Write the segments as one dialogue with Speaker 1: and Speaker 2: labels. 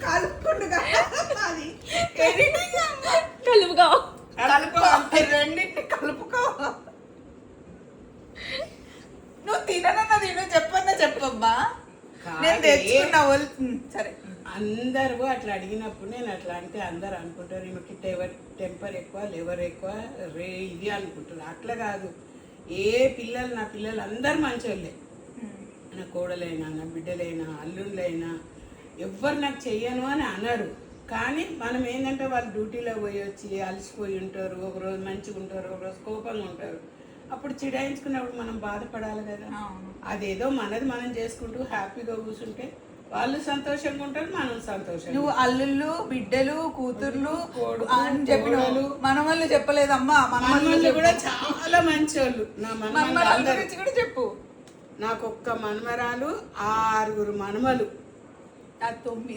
Speaker 1: కలుపుకుండుగా అది ఎడిటింగ్
Speaker 2: కలుపుకో
Speaker 1: రెండింటిని కలుపుకో. నువ్వు తిననన్నా తిను, చెప్పన్నా చెప్పమ్మా. నేను తెచ్చుకున్నా. సరే,
Speaker 3: అందరూ అట్లా అడిగినప్పుడు నేను అట్లా అంటే అందరు అనుకుంటారు ఈమెకి టెంపర్ ఎక్కువ, లివర్ ఎక్కువ, ఇది అనుకుంటారు. అట్లా కాదు. ఏ పిల్లలు, నా పిల్లలు అందరు మంచోళ్ళే. నా కోడలైనా, నా బిడ్డలైనా, అల్లుళ్ళైనా ఎవ్వరు నాకు చెయ్యను అని అనరు. కానీ మనం ఏంటంటే వాళ్ళు డ్యూటీలో పోయి వచ్చి అలసిపోయి ఉంటారు, ఒకరోజు మంచిగా ఉంటారు, ఒకరోజు కోపంగా ఉంటారు. అప్పుడు చిడాయించుకున్నప్పుడు మనం బాధపడాలి కదా. అదేదో మనది మనం చేసుకుంటూ హ్యాపీగా కూర్చుంటే వాళ్ళు సంతోషంగా ఉంటారు, మనం సంతోషంగా.
Speaker 1: నువ్వు అల్లుళ్ళు, బిడ్డలు, కూతుర్లు అని చెప్పినోళ్ళు, మనవాళ్ళు చెప్పలేదమ్మా.
Speaker 3: మనవాళ్ళు కూడా చాలా మంచి వాళ్ళు. నా
Speaker 1: మనవరాలు గురించి కూడా చెప్పు.
Speaker 3: నాకు ఒక్క మనమరాలు, 6 మనమలు.
Speaker 1: 9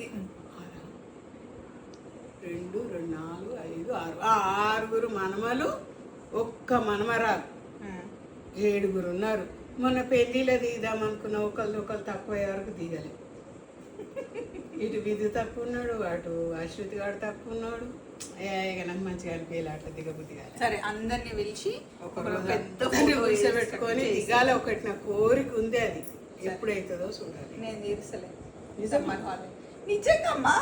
Speaker 3: 2 2 4 5 6 మనమలు, ఒక్క మనమరాలు. 7 ఉన్నారు. మొన్న పెళ్లిలో దిగుదామనుకున్న ఒకళ్ళు తక్కువ వరకు దిగలే. ఇటు విధు తక్కువ ఉన్నాడు, అటు అశ్వతి గారు తక్కువ ఉన్నాడు. నాకు మంచిగా అనిపించాలి అట్లా దిగబుద్ధి కాదు.
Speaker 1: సరే, అందరినీ పిలిచి
Speaker 3: పెద్ద కూర్చోబెట్టుకొని దిగాలి. ఒకటి నా కోరిక ఉంది, అది ఎప్పుడైతుందో చూడాలి.
Speaker 1: నేను తీర్చలేదు నిజంగా.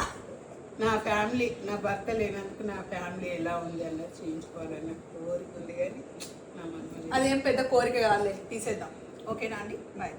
Speaker 3: నా ఫ్యామిలీ, నా భర్త లేనందుకు నా ఫ్యామిలీ ఎలా ఉంది అన్నది చూయించుకోవాలన్న కోరిక ఉంది. కానీ నా మనసు
Speaker 1: అదేం పెద్ద కోరిక కాదులే, తీసేద్దాం. ఓకేనా అండి, బాయ్.